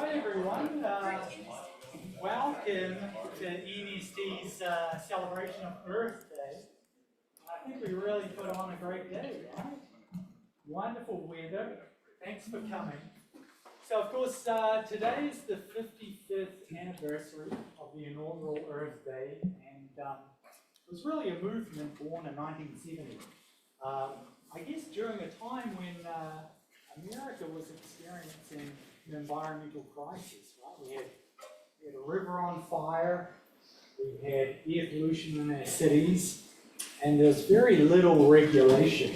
Right, everyone. Welcome to ENST's celebration of Earth Day. I think we really put on a great day, right? Wonderful weather. Thanks for coming. So, of course, today is the 55th anniversary of the inaugural Earth Day, and it was really a movement born in 1970. I guess during a time when America was experiencing an environmental crisis, right? We had a river on fire, we had air pollution in our cities, and there's very little regulation.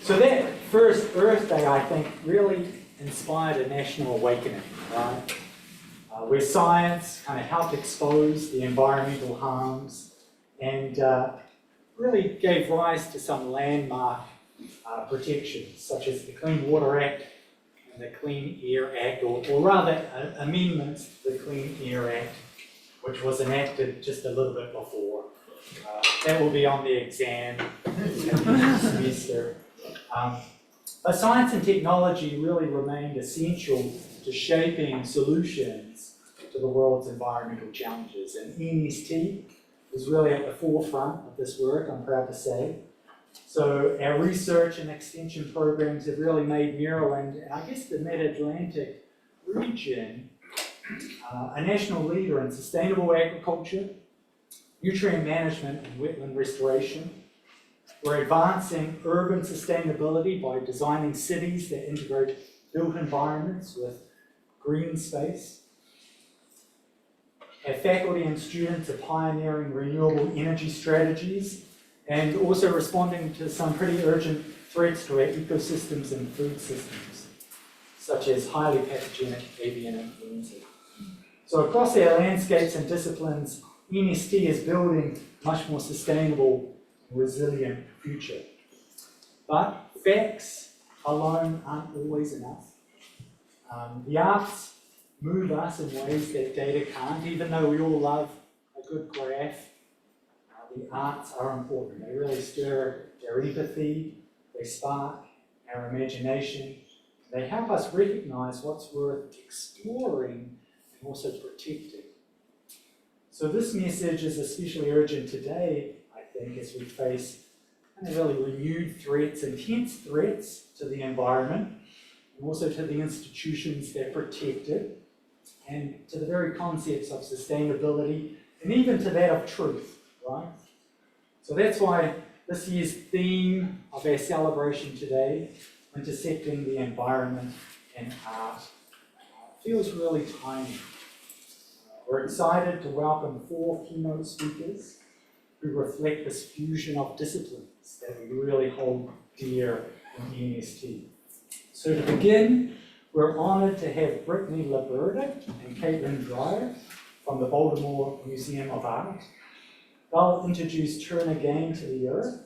So that first Earth Day, I think, really inspired a national awakening, right? Where science kind of helped expose the environmental harms and really gave rise to some landmark protections, such as the Clean Water Act and the Clean Air Act, or rather amendments to the Clean Air Act, which was enacted just a little bit before. That will be on the exam semester. But science and technology really remained essential to shaping solutions to the world's environmental challenges, and ENST is really at the forefront of this work, I'm proud to say. So our research and extension programs have really made Maryland, and I guess the Mid-Atlantic region, a national leader in sustainable agriculture, nutrient management and wetland restoration. We're advancing urban sustainability by designing cities that integrate built environments with green space. Our faculty and students are pioneering renewable energy strategies and also responding to some pretty urgent threats to our ecosystems and food systems, such as highly pathogenic avian influenza. So across our landscapes and disciplines, ENST is building a much more sustainable, resilient future. But facts alone aren't always enough. The arts move us in ways that data can't, even though we all love a good graph. The arts are important. They really stir our empathy, they spark our imagination, they help us recognize what's worth exploring and also protecting. So this message is especially urgent today, I think, as we face really renewed threats, intense threats to the environment, and also to the institutions that protect it, and to the very concepts of sustainability, and even to that of truth, right? So that's why this year's theme of our celebration today, Intersecting the Environment and Art, feels really timely. We're excited to welcome 4 keynote speakers who reflect this fusion of disciplines that we really hold dear in ENST. So to begin, we're honoured to have Brittany Liberta and Caitlin Dreyer from the Baltimore Museum of Art. They'll introduce Turn Again to the Earth,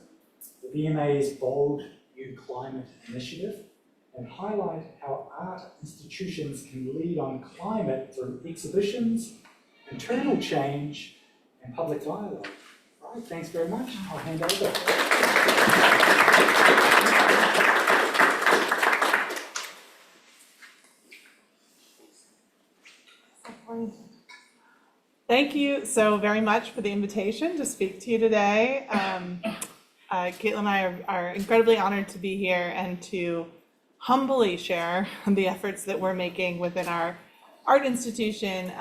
the BMA's Bold New Climate Initiative, and highlight how art institutions can lead on climate through exhibitions, internal change, and public dialogue. All right, thanks very much. I'll hand over. Thank you so very much for the invitation to speak to you today. Caitlin and I are incredibly honored to be here and to humbly share the efforts that we're making within our art institution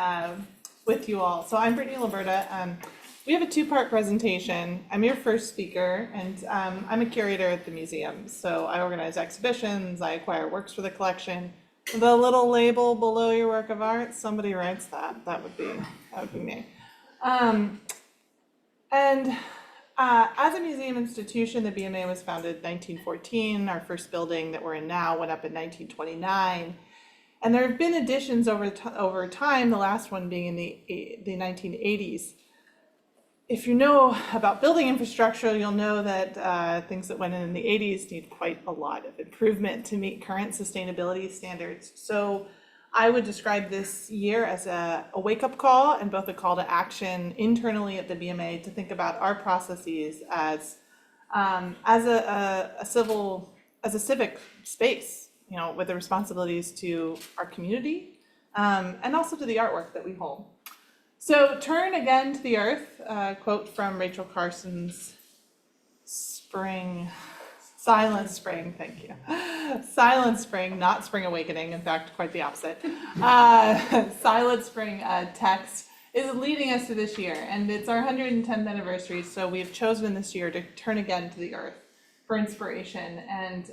with you all. So I'm Brittany Liberta. We have a 2-part presentation. I'm your first speaker, and I'm a curator at the museum. So I organize exhibitions, I acquire works for the collection. The little label below your work of art, somebody writes that. That would be me. As a museum institution, the BMA was founded in 1914. Our first building that we're in now went up in 1929. And there have been additions over time, the last one being in the 1980s. If you know about building infrastructure, you'll know that things that went in the 80s need quite a lot of improvement to meet current sustainability standards. So I would describe this year as a wake-up call and both a call to action internally at the BMA to think about our processes as a civic space with the responsibilities to our community, and also to the artwork that we hold. So turn again to the earth, quote from Rachel Carson's Silent Spring, thank you. Silent Spring, not Spring Awakening, in fact, quite the opposite. Silent Spring text is leading us to this year, and it's our 110th anniversary, so we've chosen this year to turn again to the earth for inspiration. And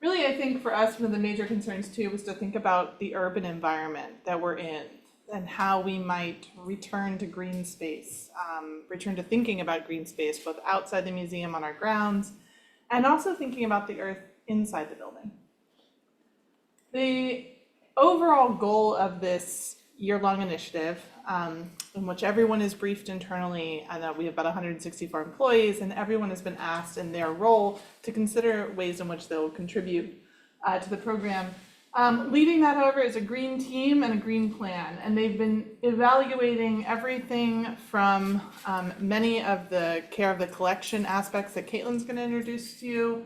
really, I think for us, one of the major concerns too was to think about the urban environment that we're in and how we might return to green space, return to thinking about green space, both outside the museum on our grounds, and also thinking about the earth inside the building. The overall goal of this year-long initiative, in which everyone is briefed internally, and we have about 164 employees, and everyone has been asked in their role to consider ways in which they'll contribute to the program. Leading that, however, is a green team and a green plan, and they've been evaluating everything from many of the care of the collection aspects that Caitlin's going to introduce to you.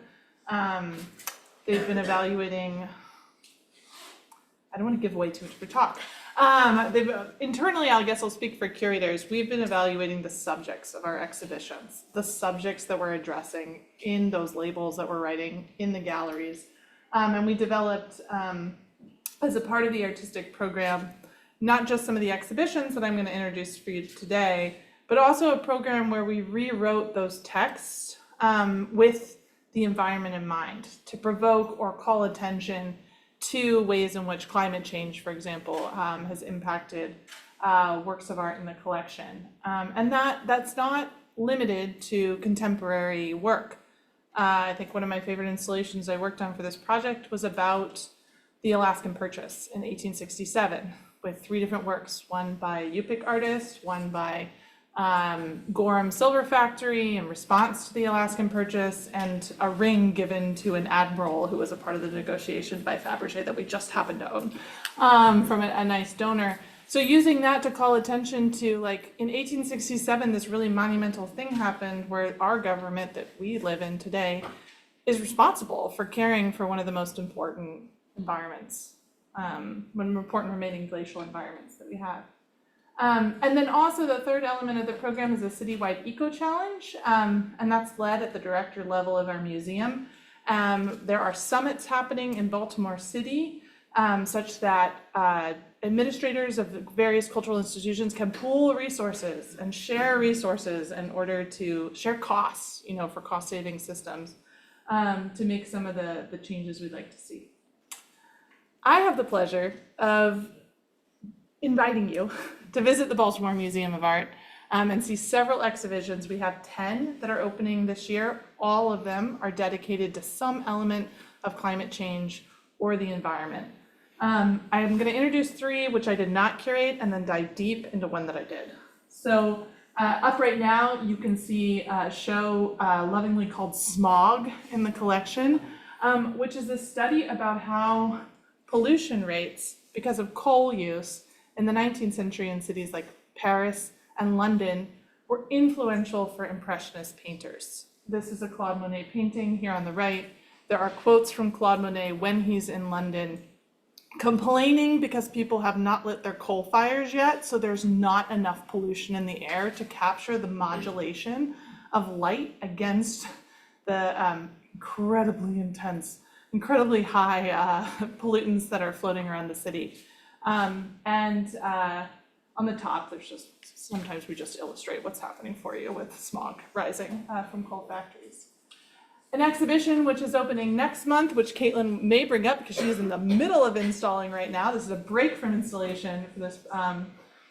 They've been evaluating, I don't want to give away too much of the talk. Internally, I guess I'll speak for curators, we've been evaluating the subjects of our exhibitions, the subjects that we're addressing in those labels that we're writing in the galleries. And we developed, as a part of the artistic program, not just some of the exhibitions that I'm going to introduce for you today, but also a program where we rewrote those texts with the environment in mind to provoke or call attention to ways in which climate change, for example, has impacted works of art in the collection. And that's not limited to contemporary work. I think one of my favorite installations I worked on for this project was about the Alaskan Purchase in 1867 with 3 different works, one by a Yupik artist, one by Gorham Silver Factory in response to the Alaskan Purchase, and a ring given to an admiral who was a part of the negotiation by Fabergé that we just happened to own from a nice donor. So using that to call attention to, like, in 1867, this really monumental thing happened where our government that we live in today is responsible for caring for one of the most important environments, important remaining glacial environments that we have. And then also the third element of the program is a citywide eco challenge, and that's led at the director level of our museum. There are summits happening in Baltimore City, such that administrators of various cultural institutions can pool resources and share resources in order to share costs, for cost-saving systems, to make some of the changes we'd like to see. I have the pleasure of inviting you to visit the Baltimore Museum of Art and see several exhibitions. We have 10 that are opening this year. All of them are dedicated to some element of climate change or the environment. I'm going to introduce 3, which I did not curate, and then dive deep into one that I did. So up right now, you can see a show lovingly called Smog in the collection, which is a study about how pollution rates because of coal use in the 19th century in cities like Paris and London were influential for Impressionist painters. This is a Claude Monet painting here on the right. There are quotes from Claude Monet when he's in London complaining because people have not lit their coal fires yet, so there's not enough pollution in the air to capture the modulation of light against the incredibly intense, incredibly high pollutants that are floating around the city. And on the top, there's just, sometimes we just illustrate what's happening for you with smog rising from coal factories. An exhibition which is opening next month, which Caitlin may bring up because she's in the middle of installing right now. This is a break from installation for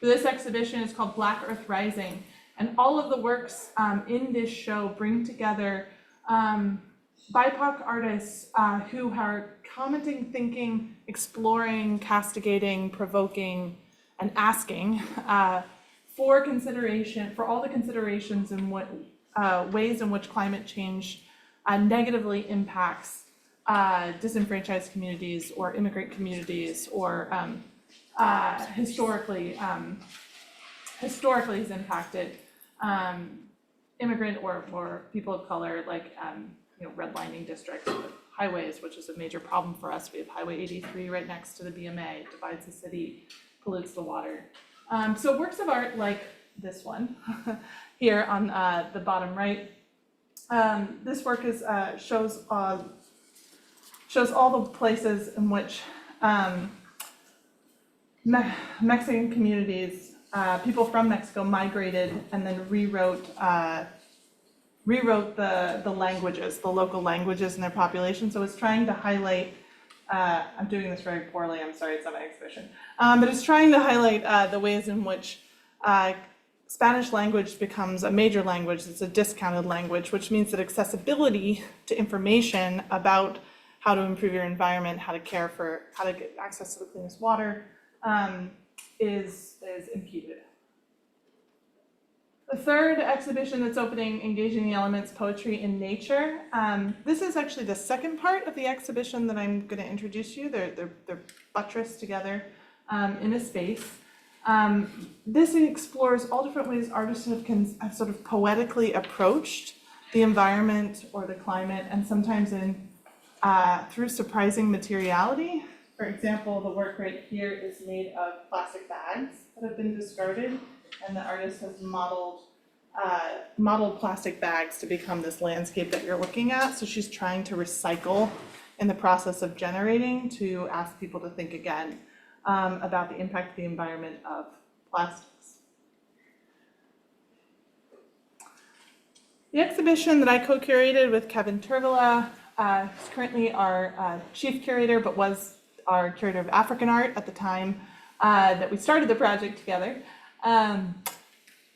this exhibition. It's called Black Earth Rising. And all of the works in this show bring together BIPOC artists who are commenting, thinking, exploring, castigating, provoking, and asking for consideration, for all the considerations in what ways in which climate change negatively impacts disenfranchised communities or immigrant communities, or historically has impacted immigrant or people of color, like redlining districts with highways, which is a major problem for us. We have Highway 83 right next to the BMA, it divides the city, pollutes the water. So works of art like this one here on the bottom right. This work is shows all the places in which Mexican communities, people from Mexico migrated and then rewrote the languages, the local languages in their population. So it's trying to highlight, I'm doing this very poorly, I'm sorry, it's not my exhibition, but it's trying to highlight the ways in which Spanish language becomes a major language. It's a discounted language, which means that accessibility to information about how to improve your environment, how to care for, how to get access to the cleanest water, is impeded. The third exhibition that's opening, Engaging the Elements, Poetry in Nature. This is actually the second part of the exhibition that I'm going to introduce you. They're buttressed together in a space. This explores all different ways artists have sort of poetically approached the environment or the climate, and sometimes through surprising materiality. For example, the work right here is made of plastic bags that have been discarded, and the artist has modeled plastic bags to become this landscape that you're looking at. So she's trying to recycle in the process of generating, to ask people to think again about the impact of the environment of plastics. The exhibition that I co-curated with Kevin Tervala is currently our chief curator, but was our curator of African art at the time that we started the project together.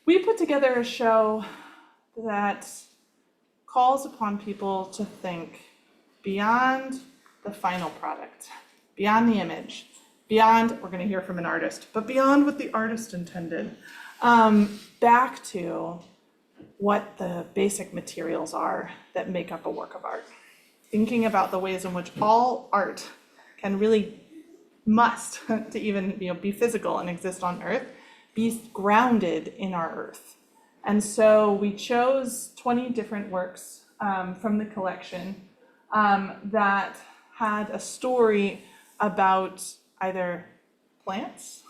We put together a show that calls upon people to think beyond the final product, beyond the image, beyond, we're going to hear from an artist, but beyond what the artist intended, back to what the basic materials are that make up a work of art. Thinking about the ways in which all art can really must, to even be physical and exist on Earth, be grounded in our Earth. And so we chose 20 different works from the collection that had a story about either plants,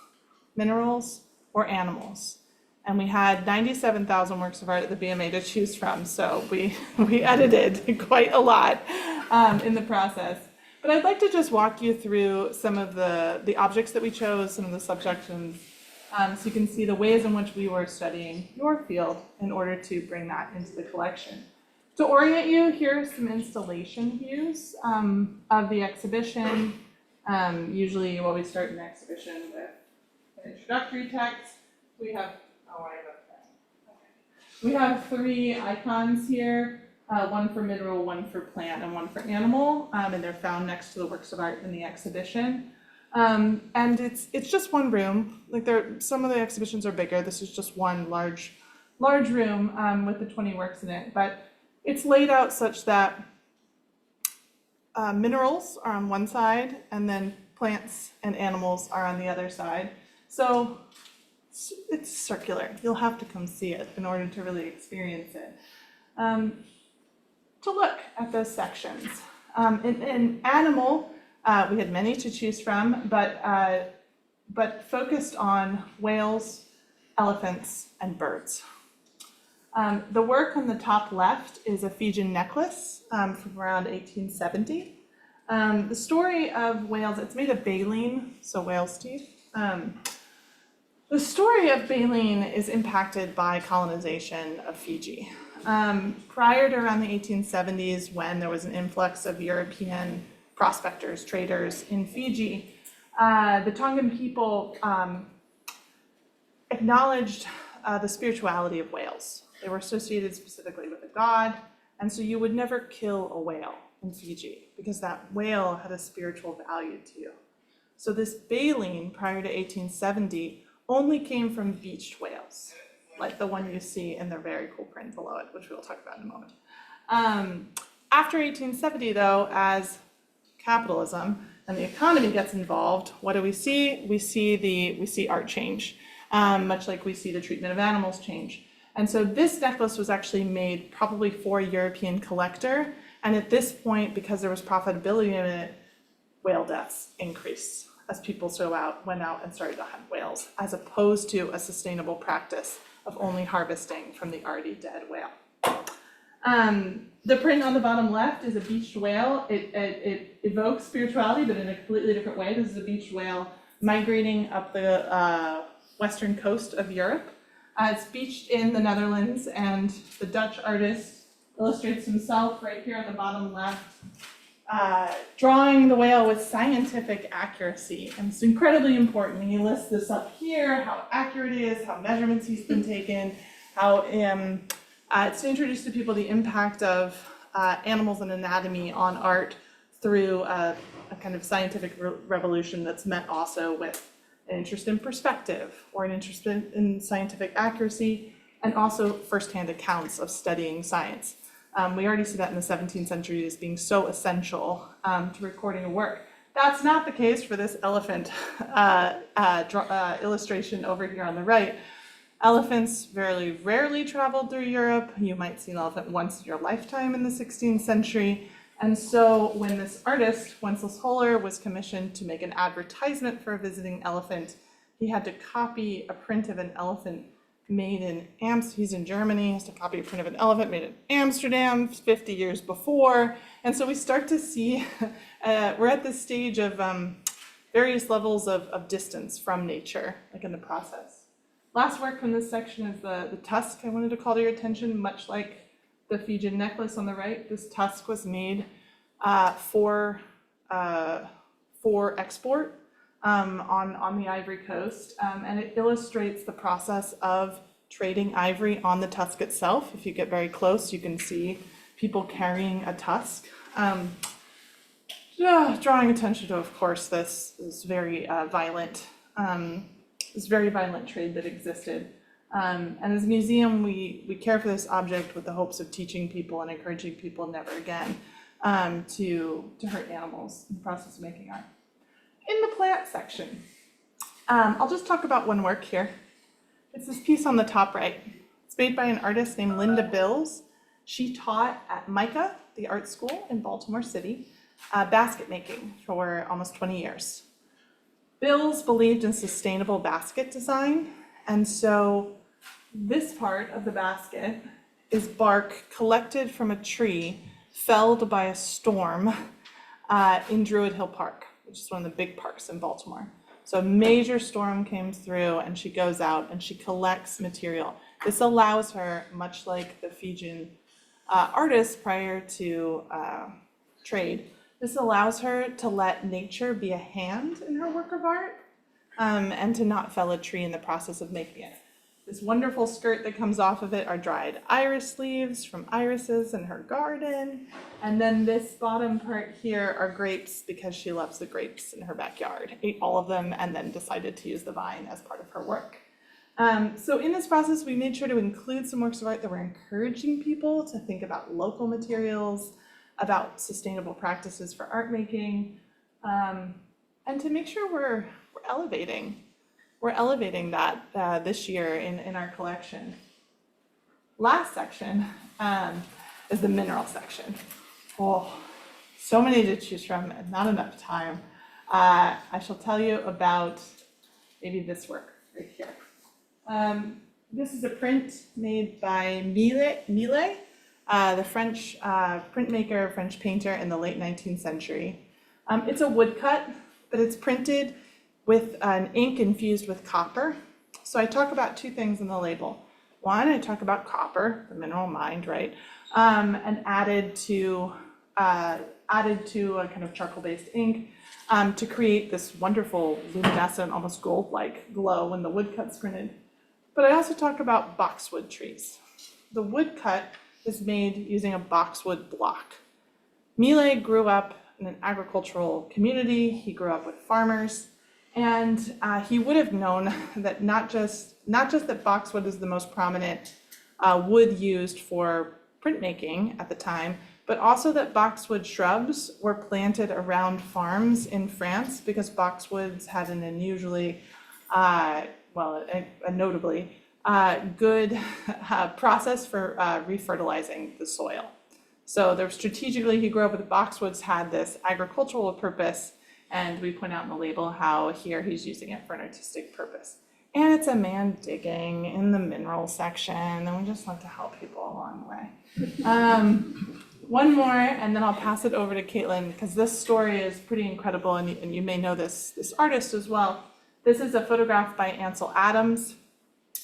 minerals, or animals. And we had 97,000 works of art at the BMA to choose from, so we edited quite a lot in the process. But I'd like to just walk you through some of the objects that we chose, some of the subsections, so you can see the ways in which we were studying your field in order to bring that into the collection. To orient you, here are some installation views of the exhibition. Usually we start an exhibition with an introductory text. We have, we have 3 icons here, one for mineral, one for plant, and one for animal, and they're found next to the works of art in the exhibition. And it's just one room. Like some of the exhibitions are bigger. This is just one large room with the 20 works in it. But it's laid out such that minerals are on one side, and then plants and animals are on the other side. So it's circular. You'll have to come see it in order to really experience it. To look at those sections. In animal, we had many to choose from, but focused on whales, elephants, and birds. The work on the top left is a Fijian necklace from around 1870. The story of whales, it's made of baleen, so whale's teeth. The story of baleen is impacted by colonization of Fiji. Prior to around the 1870s, when there was an influx of European prospectors, traders in Fiji, the Tongan people acknowledged the spirituality of whales. They were associated specifically with a god, and so you would never kill a whale in Fiji because that whale had a spiritual value to you. So this baleen, prior to 1870, only came from beached whales, like the one you see in the very cool print below it, which we'll talk about in a moment. After 1870, though, as capitalism and the economy gets involved, what do we see? We see art change, much like we see the treatment of animals change. And so this necklace was actually made probably for a European collector, And at this point, because there was profitability in it, whale deaths increased as people went out and started to hunt whales, as opposed to a sustainable practice of only harvesting from the already dead whale. The print on the bottom left is a beached whale. It evokes spirituality, but in a completely different way. This is a beached whale migrating up the western coast of Europe. It's beached in the Netherlands, and the Dutch artist illustrates himself right here on the bottom left, drawing the whale with scientific accuracy. And it's incredibly important. He lists this up here, how accurate it is, how measurements he's been taken, how it's to introduce to people the impact of animals and anatomy on art through a kind of scientific revolution that's met also with an interest in perspective or an interest in scientific accuracy, and also firsthand accounts of studying science. We already see that in the 17th century as being so essential to recording a work. That's not the case for this elephant illustration over here on the right. Elephants very rarely traveled through Europe. You might see an elephant once in your lifetime in the 16th century. And so when this artist, Wenceslaus Hollar, was commissioned to make an advertisement for a visiting elephant, he had to copy a print of an elephant made in Amsterdam. He's in Germany, he has to copy a print of an elephant made in Amsterdam 50 years before. And so we start to see, we're at this stage of various levels of distance from nature, like in the process. Last work from this section is the tusk. I wanted to call to your attention, much like the Fijian necklace on the right. This tusk was made for export on the Ivory Coast, and it illustrates the process of trading ivory on the tusk itself. If you get very close, you can see people carrying a tusk. Drawing attention to, of course, this very violent trade that existed. And as a museum, we care for this object with the hopes of teaching people and encouraging people never again to hurt animals in the process of making art. In the plant section, I'll just talk about one work here. It's this piece on the top right. It's made by an artist named Linda Bills. She taught at MICA, the art school in Baltimore City, basket making for almost 20 years. Bills believed in sustainable basket design, and so this part of the basket is bark collected from a tree felled by a storm in Druid Hill Park, which is one of the big parks in Baltimore. So a major storm came through, and she goes out and she collects material. This allows her, much like the Fijian artists prior to trade, this allows her to let nature be a hand in her work of art, and to not fell a tree in the process of making it. This wonderful skirt that comes off of it are dried iris leaves from irises in her garden. And then this bottom part here are grapes, because she loves the grapes in her backyard. Ate all of them and then decided to use the vine as part of her work. So in this process, we made sure to include some works of art that were encouraging people to think about local materials, about sustainable practices for art making, and to make sure we're elevating that this year in our collection. Last section is the mineral section. Oh, so many to choose from and not enough time. I shall tell you about maybe this work right here. This is a print made by Millet, the French printmaker, French painter in the late 19th century. It's a woodcut, but it's printed with an ink infused with copper. So I talk about two things in the label. One, I talk about copper, the mineral mined, right? And added to a kind of charcoal-based ink to create this wonderful luminescent, almost gold-like glow when the woodcut's printed. But I also talk about boxwood trees. The woodcut is made using a boxwood block. Millet grew up in an agricultural community. He grew up with farmers. And he would have known that not just that boxwood is the most prominent wood used for printmaking at the time, but also that boxwood shrubs were planted around farms in France, because boxwoods had an unusually, a notably good process for refertilizing the soil. So they're strategically, he grew up with boxwoods, had this agricultural purpose, and we point out in the label how here he's using it for an artistic purpose. And it's a man digging in the mineral section, and we just like to help people along the way. One more, and then I'll pass it over to Caitlin, because this story is pretty incredible, and you may know this artist as well. This is a photograph by Ansel Adams,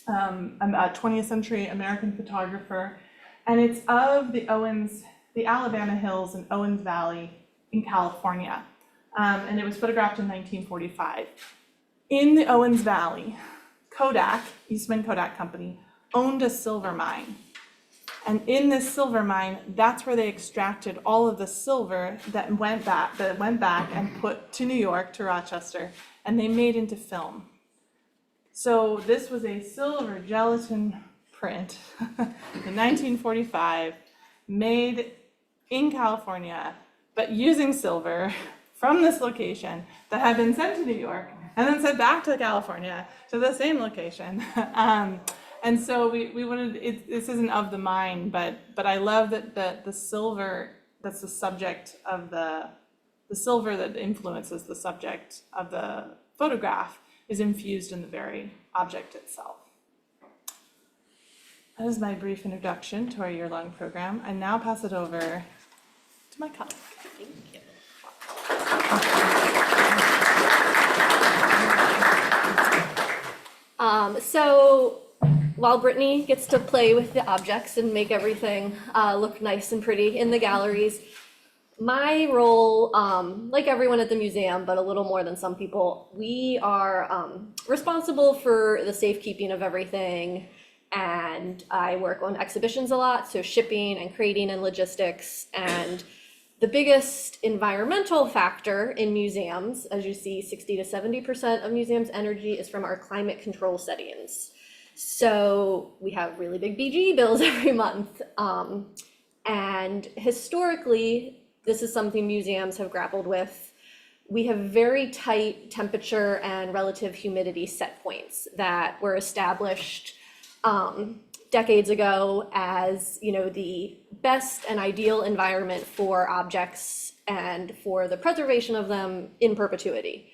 a 20th century American photographer, and it's of the Alabama Hills in Owens Valley in California, and it was photographed in 1945. In the Owens Valley, Kodak, Eastman Kodak Company, owned a silver mine. And in this silver mine, that's where they extracted all of the silver that went back and put to New York, to Rochester, and they made into film. So this was a silver gelatin print in 1945, made in California, but using silver from this location that had been sent to New York and then sent back to California to the same location. And so we wanted, this isn't of the mine, but I love that the silver, that's the subject of the silver that influences the subject of the photograph is infused in the very object itself. That is my brief introduction to our year-long program. I now pass it over to my colleague. Thank you. So while Brittany gets to play with the objects and make everything look nice and pretty in the galleries, my role, like everyone at the museum, but a little more than some people, we are responsible for the safekeeping of everything, and I work on exhibitions a lot, so shipping and crating and logistics, and the biggest environmental factor in museums, as you see, 60 to 70% of museums' energy is from our climate control settings. So we have really big BG bills every month. And historically, this is something museums have grappled with. We have very tight temperature and relative humidity set points that were established decades ago as, you know, the best and ideal environment for objects and for the preservation of them in perpetuity.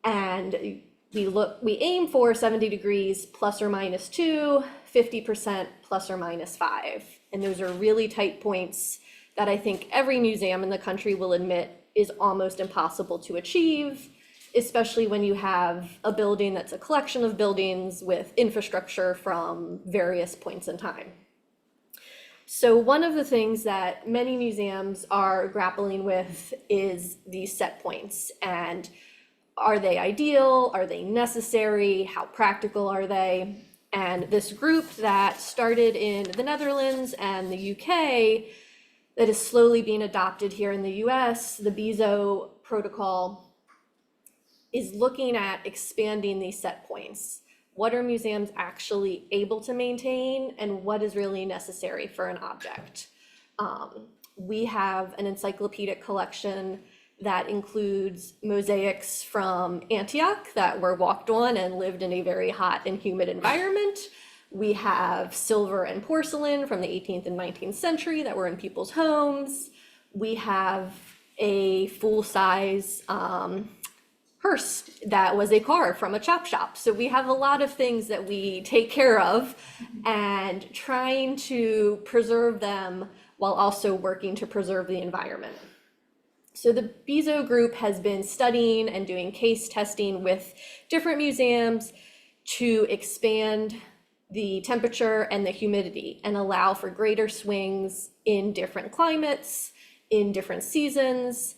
And we aim for 70 degrees plus or minus 2, 50% plus or minus 5. And those are really tight points that I think every museum in the country will admit is almost impossible to achieve, especially when you have a building that's a collection of buildings with infrastructure from various points in time. So one of the things that many museums are grappling with is these set points, and are they ideal? Are they necessary? How practical are they? And this group that started in the Netherlands and the UK that is slowly being adopted here in the US, the BISO protocol, is looking at expanding these set points. What are museums actually able to maintain, and what is really necessary for an object? We have an encyclopedic collection that includes mosaics from Antioch that were walked on and lived in a very hot and humid environment. We have silver and porcelain from the 18th and 19th century that were in people's homes. We have a full-size hearse that was a car from a chop shop. So we have a lot of things that we take care of and trying to preserve them while also working to preserve the environment. So the BISO group has been studying and doing case testing with different museums to expand the temperature and the humidity and allow for greater swings in different climates, in different seasons,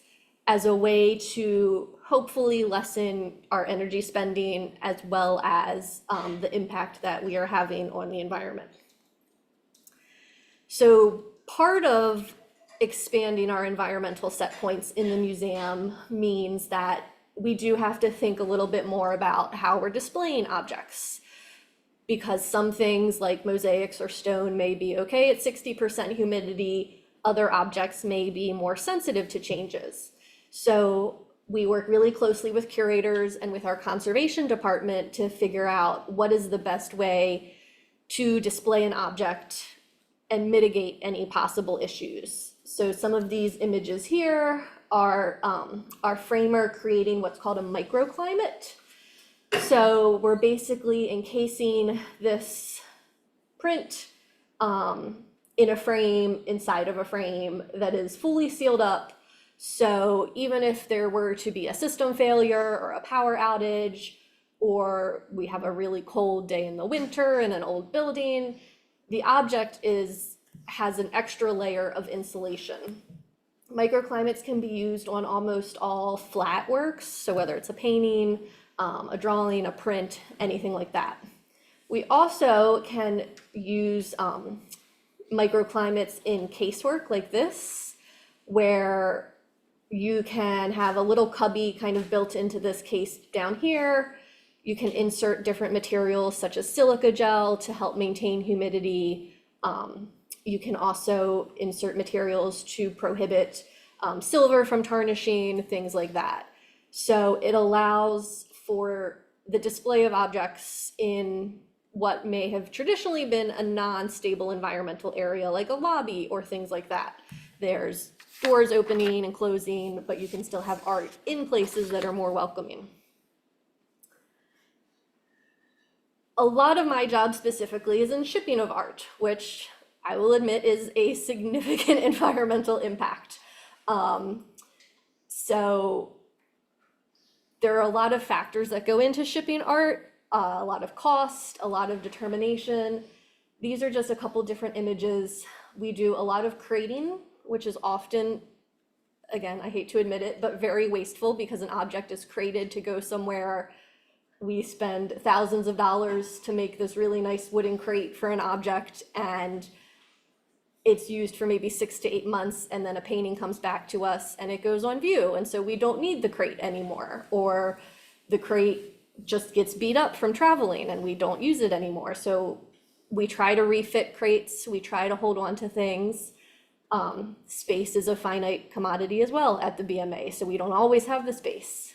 as a way to hopefully lessen our energy spending as well as the impact that we are having on the environment. So part of expanding our environmental set points in the museum means that we do have to think a little bit more about how we're displaying objects, because some things like mosaics or stone may be okay at 60% humidity, other objects may be more sensitive to changes. So we work really closely with curators and with our conservation department to figure out what is the best way to display an object and mitigate any possible issues. So some of these images here are our framer creating what's called a microclimate. So we're basically encasing this print in a frame, inside of a frame that is fully sealed up. So even if there were to be a system failure or a power outage, or we have a really cold day in the winter in an old building, the object has an extra layer of insulation. Microclimates can be used on almost all flat works, so whether it's a painting, a drawing, a print, anything like that. We also can use microclimates in casework like this, where you can have a little cubby kind of built into this case down here. You can insert different materials such as silica gel to help maintain humidity. You can also insert materials to prohibit silver from tarnishing, things like that. So it allows for the display of objects in what may have traditionally been a non-stable environmental area, like a lobby or things like that. There's doors opening and closing, but you can still have art in places that are more welcoming. A lot of my job specifically is in shipping of art, which I will admit is a significant environmental impact. So there are a lot of factors that go into shipping art, a lot of cost, a lot of determination. These are just a couple different images. We do a lot of crating, which is often, again, I hate to admit it, but very wasteful because an object is crated to go somewhere. We spend thousands of dollars to make this really nice wooden crate for an object, and it's used for maybe 6 to 8 months, and then a painting comes back to us and it goes on view, and so we don't need the crate anymore, or the crate just gets beat up from traveling and we don't use it anymore. So we try to refit crates, we try to hold on to things. Space is a finite commodity as well at the BMA, so we don't always have the space.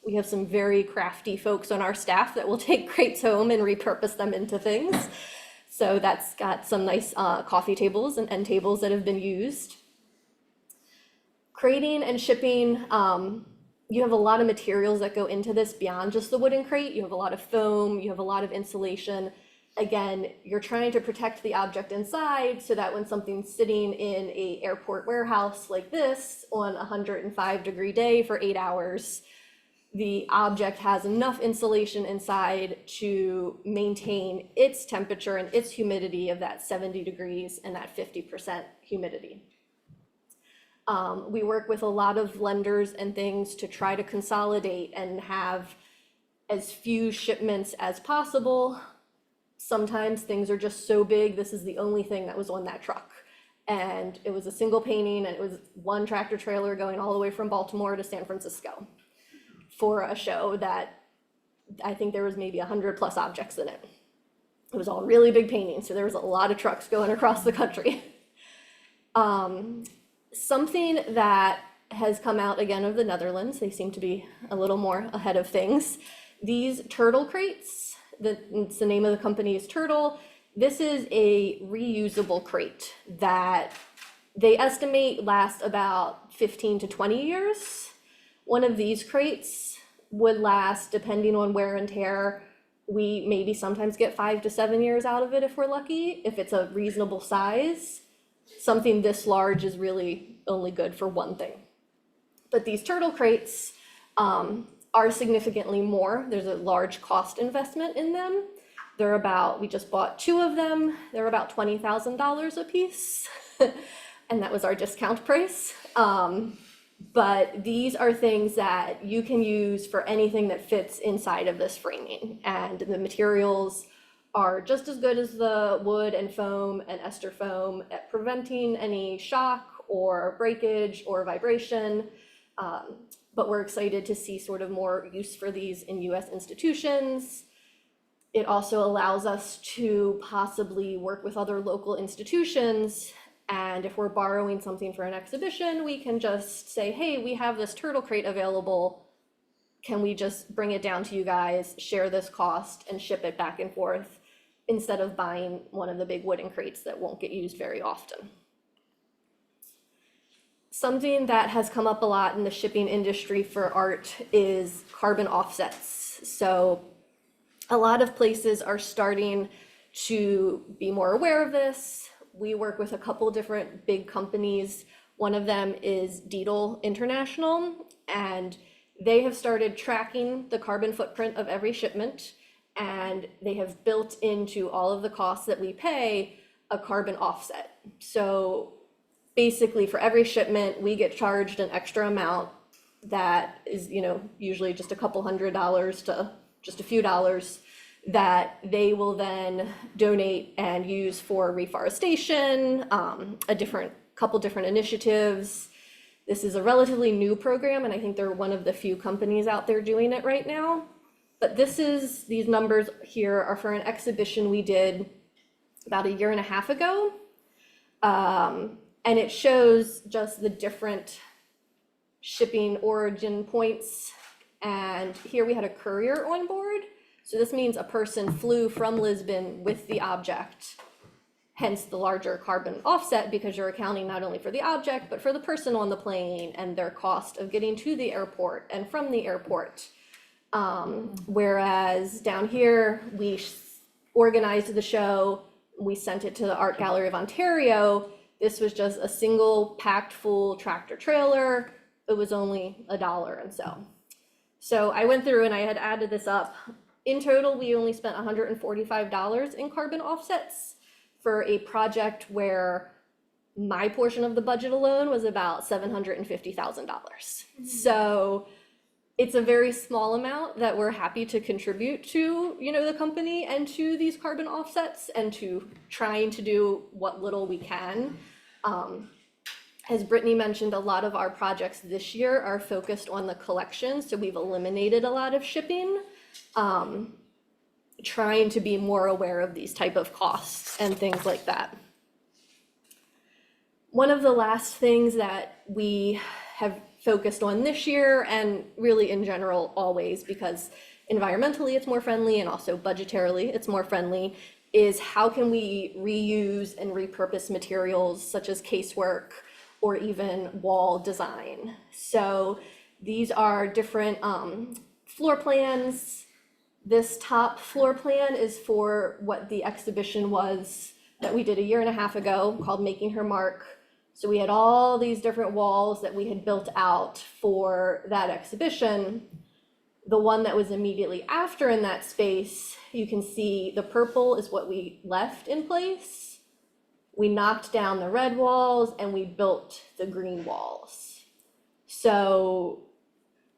We have some very crafty folks on our staff that will take crates home and repurpose them into things. So that's got some nice coffee tables and end tables that have been used. Crating and shipping, you have a lot of materials that go into this beyond just the wooden crate. You have a lot of foam, you have a lot of insulation. Again, you're trying to protect the object inside so that when something's sitting in an airport warehouse like this on a 105-degree day for 8 hours, the object has enough insulation inside to maintain its temperature and its humidity of that 70 degrees and that 50% humidity. We work with a lot of lenders and things to try to consolidate and have as few shipments as possible. Sometimes things are just so big, this is the only thing that was on that truck. And it was a single painting, and it was one tractor trailer going all the way from Baltimore to San Francisco for a show that I think there was maybe 100+ objects in it. It was all really big paintings, so there was a lot of trucks going across the country. Something that has come out again of the Netherlands, they seem to be a little more ahead of things. These turtle crates, it's the name of the company is Turtle. This is a reusable crate that they estimate lasts about 15 to 20 years. One of these crates would last, depending on wear and tear, we maybe sometimes get 5 to 7 years out of it if we're lucky, if it's a reasonable size. Something this large is really only good for one thing. But these turtle crates are significantly more. There's a large cost investment in them. They're about, we just bought 2 of them. They're about $20,000 a piece. And that was our discount price. But these are things that you can use for anything that fits inside of this framing. And the materials are just as good as the wood and foam and ester foam at preventing any shock or breakage or vibration. But we're excited to see sort of more use for these in US institutions. It also allows us to possibly work with other local institutions. And if we're borrowing something for an exhibition, we can just say, hey, we have this turtle crate available. Can we just bring it down to you guys, share this cost, and ship it back and forth, instead of buying one of the big wooden crates that won't get used very often. Something that has come up a lot in the shipping industry for art is carbon offsets. So a lot of places are starting to be more aware of this. We work with a couple different big companies. One of them is Deedle International, and they have started tracking the carbon footprint of every shipment, and they have built into all of the costs that we pay a carbon offset. So basically for every shipment, we get charged an extra amount that is, usually just a couple $100 to just a few dollars, that they will then donate and use for reforestation, couple different initiatives. This is a relatively new program, and I think they're one of the few companies out there doing it right now. But these numbers here are for an exhibition we did about 1.5 years ago. And it shows just the different shipping origin points. And here we had a courier on board. So this means a person flew from Lisbon with the object, hence the larger carbon offset, because you're accounting not only for the object, but for the person on the plane and their cost of getting to the airport and from the airport. Whereas down here, we organized the show, we sent it to the Art Gallery of Ontario. This was just a single packed full tractor trailer. It was only $1 and so. So I went through and I had added this up. In total, we only spent $145 in carbon offsets for a project where my portion of the budget alone was about $750,000. So it's a very small amount that we're happy to contribute to, the company and to these carbon offsets and to trying to do what little we can. As Brittany mentioned, a lot of our projects this year are focused on the collection, so we've eliminated a lot of shipping, trying to be more aware of these type of costs and things like that. One of the last things that we have focused on this year, and really in general always, because environmentally it's more friendly and also budgetarily it's more friendly, is how can we reuse and repurpose materials such as casework or even wall design. So these are different floor plans. This top floor plan is for what the exhibition was that we did 1.5 years ago called Making Her Mark. So we had all these different walls that we had built out for that exhibition. The one that was immediately after in that space, you can see the purple is what we left in place. We knocked down the red walls and we built the green walls. So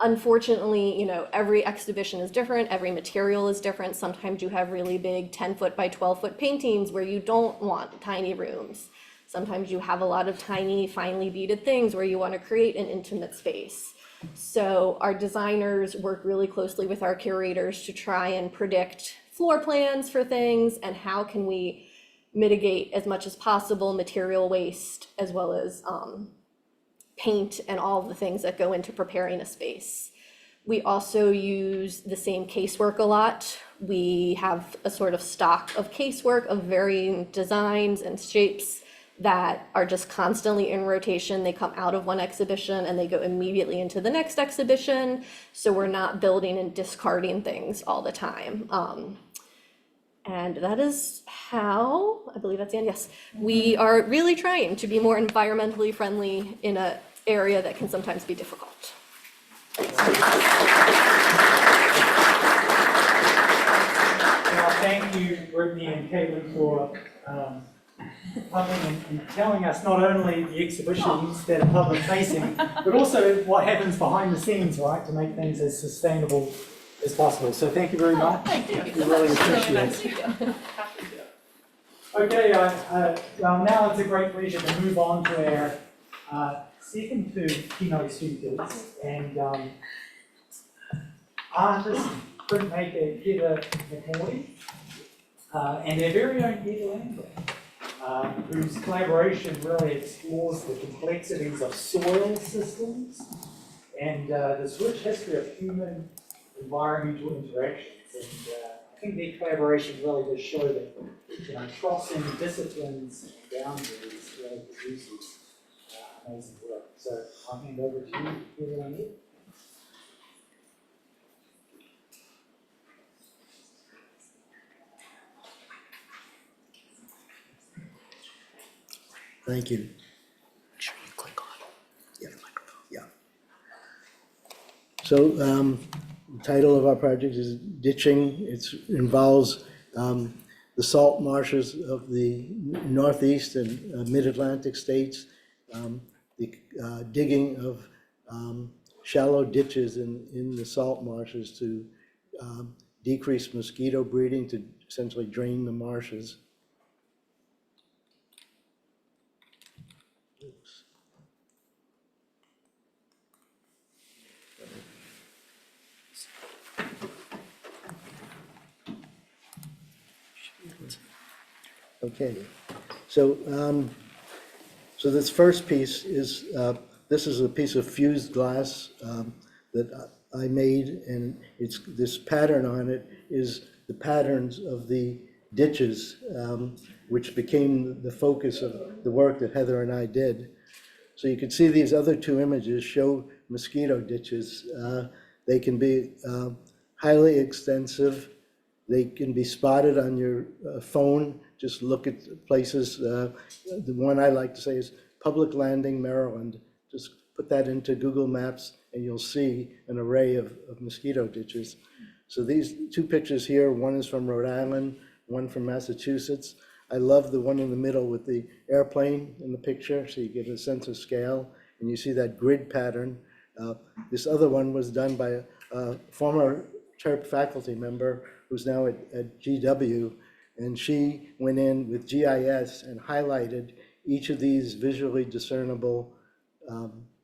unfortunately, every exhibition is different, every material is different. Sometimes you have really big 10-foot by 12-foot paintings where you don't want tiny rooms. Sometimes you have a lot of tiny, finely beaded things where you want to create an intimate space. So our designers work really closely with our curators to try and predict floor plans for things and how can we mitigate as much as possible material waste as well as paint and all of the things that go into preparing a space. We also use the same casework a lot. We have a sort of stock of casework of varying designs and shapes that are just constantly in rotation. They come out of one exhibition and they go immediately into the next exhibition. So we're not building and discarding things all the time. And that is how, I believe that's the end, yes. We are really trying to be more environmentally friendly in an area that can sometimes be difficult. Thank you, Brittany and Caitlin, for coming and telling us not only the exhibitions that are public facing, but also what happens behind the scenes, right, to make things as sustainable as possible. So thank you very much. Thank you. We really appreciate it. Okay, well now it's a great pleasure to move on to our second two keynote speakers, and artist, printmaker Heather McCoy, and their very own Heather Lambert, whose collaboration really explores the complexities of soil systems and this rich history of human environmental interactions. And I think their collaboration really does show that crossing disciplines and boundaries really produces amazing work. So I'll hand over to you, everyone here. Thank you. Sure you click on Yeah. your microphone. Yeah. So, the title of our project is Ditching. It involves the salt marshes of the Northeast and Mid-Atlantic states, the digging of shallow ditches in the salt marshes to decrease mosquito breeding, to essentially drain the marshes. Oops. Okay, so, so this first piece is, this is a piece of fused glass that I made, and it's, this pattern on it is the patterns of the ditches, which became the focus of the work that Heather and I did. So you can see these other two images show mosquito ditches. They can be highly extensive. They can be spotted on your phone. Just look at places. The one I like to say is Public Landing, Maryland. Just put that into Google Maps and you'll see an array of mosquito ditches. So these two pictures here, one is from Rhode Island, one from Massachusetts. I love the one in the middle with the airplane in the picture, so you get a sense of scale, and you see that grid pattern. This other one was done by a former TERP faculty member who's now at GW, and she went in with GIS and highlighted each of these visually discernible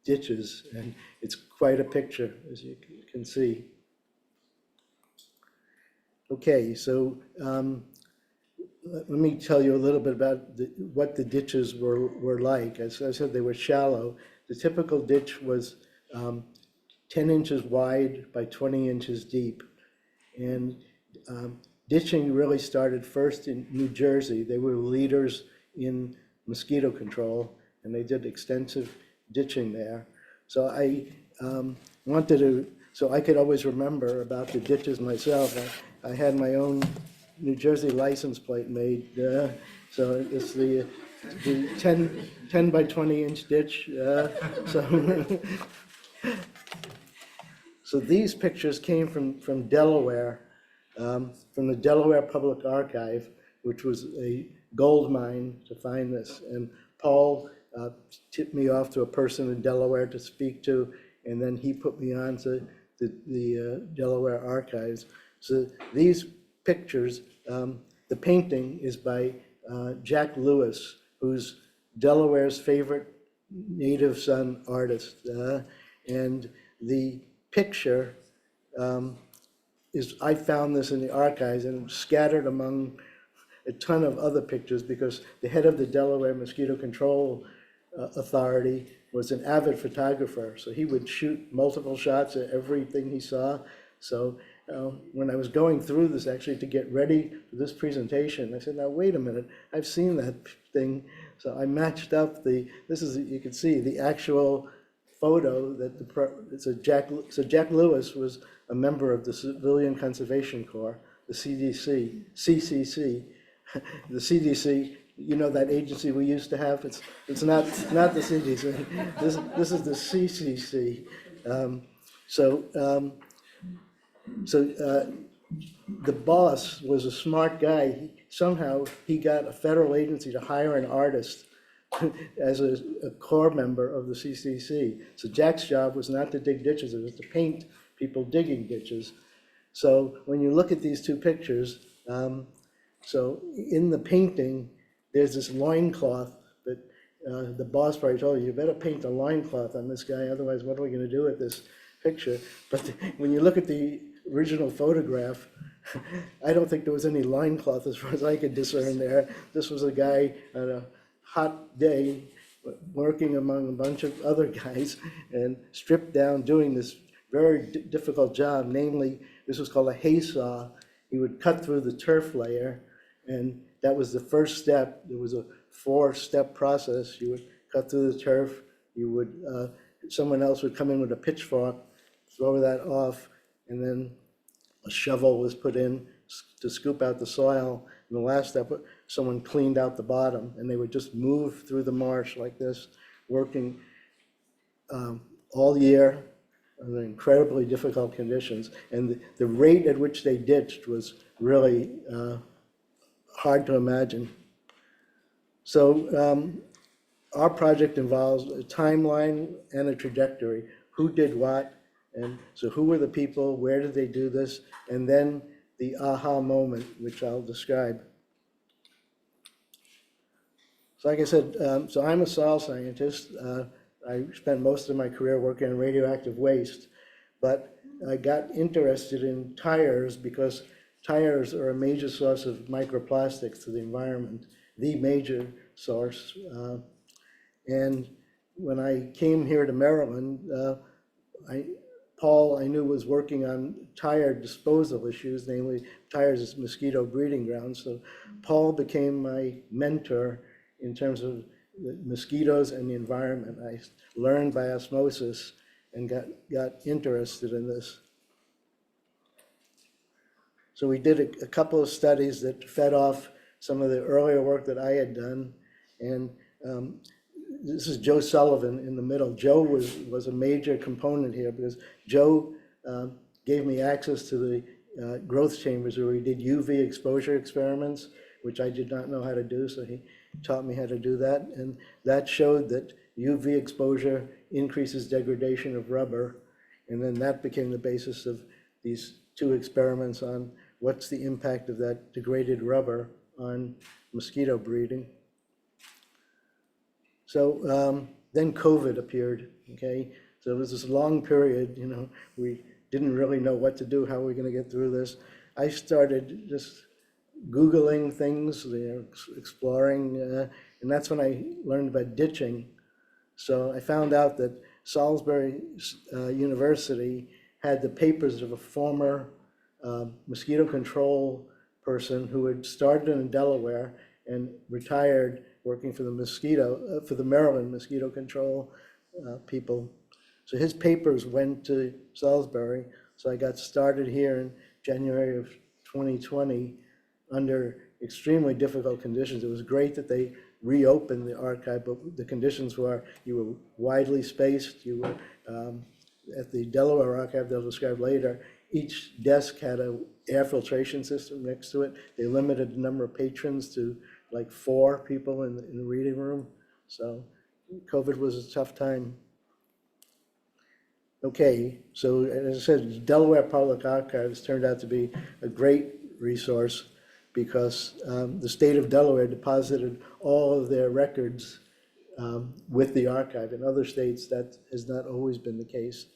ditches, and it's quite a picture, as you can see. Okay, so let me tell you a little bit about what the ditches were like. As I said, they were shallow. The typical ditch was 10 inches wide by 20 inches deep. And ditching really started first in New Jersey. They were leaders in mosquito control, and they did extensive ditching there. So I wanted to, so I could always remember about the ditches myself. I had my own New Jersey license plate made. So it's the 10 by 20 inch ditch. So, so these pictures came from Delaware, from the Delaware Public Archive, which was a gold mine to find this. And Paul tipped me off to a person in Delaware to speak to, and then he put me on to the Delaware Archives. So these pictures, the painting is by Jack Lewis, who's Delaware's favorite native son artist. And the picture is, I found this in the archives and scattered among a ton of other pictures because the head of the Delaware Mosquito Control Authority was an avid photographer. So he would shoot multiple shots at everything he saw. So when I was going through this actually to get ready for this presentation, I said, now wait a minute, I've seen that thing. So I matched up this is, you can see the actual photo that so Jack Lewis was a member of the Civilian Conservation Corps, the CDC, CCC. The CDC, you know, that agency we used to have, it's not the CDC. This is the CCC. The boss was a smart guy. Somehow he got a federal agency to hire an artist as a core member of the CCC. So Jack's job was not to dig ditches, it was to paint people digging ditches. So when you look at these two pictures, so in the painting, there's this loincloth that the boss probably told you better paint a loincloth on this guy, otherwise what are we gonna do with this picture? But when you look at the original photograph, I don't think there was any loincloth as far as I could discern there. This was a guy on a hot day working among a bunch of other guys and stripped down doing this very difficult job. Namely, this was called a hay saw. He would cut through the turf layer, and that was the first step. There was a 4-step process. You would cut through the turf, you would, someone else would come in with a pitchfork, throw that off, and then a shovel was put in to scoop out the soil. And the last step, someone cleaned out the bottom, and they would just move through the marsh like this, working all year under incredibly difficult conditions. And the rate at which they ditched was really hard to imagine. So our project involves a timeline and a trajectory. Who did what? And so who were the people? Where did they do this? And then the aha moment, which I'll describe. So like I said, so I'm a soil scientist. I spent most of my career working on radioactive waste, but I got interested in tires because tires are a major source of microplastics to the environment, the major source. And when I came here to Maryland, Paul, I knew, was working on tire disposal issues, namely tires as mosquito breeding grounds. So Paul became my mentor in terms of the mosquitoes and the environment. I learned by osmosis and got interested in this. So we did a couple of studies that fed off some of the earlier work that I had done. And this is Joe Sullivan in the middle. Joe was a major component here because Joe gave me access to the growth chambers where we did UV exposure experiments, which I did not know how to do, so he taught me how to do that. And that showed that UV exposure increases degradation of rubber. And then that became the basis of these two experiments on what's the impact of that degraded rubber on mosquito breeding. So then COVID appeared, okay? So it was this long period, you know, we didn't really know what to do, how we're gonna get through this. I started just Googling things, exploring, and that's when I learned about ditching. So I found out that Salisbury University had the papers of a former mosquito control person who had started in Delaware and retired working for the Maryland mosquito control people. So his papers went to Salisbury. So I got started here in January of 2020 under extremely difficult conditions. It was great that they reopened the archive, but the conditions were you were widely spaced. You were at the Delaware archive, they'll describe later, each desk had an air filtration system next to it. They limited the number of patrons to like 4 people in the reading room. So COVID was a tough time. Okay, so as I said, Delaware Public Archives turned out to be a great resource because the state of Delaware deposited all of their records with the archive. In other states, that has not always been the case.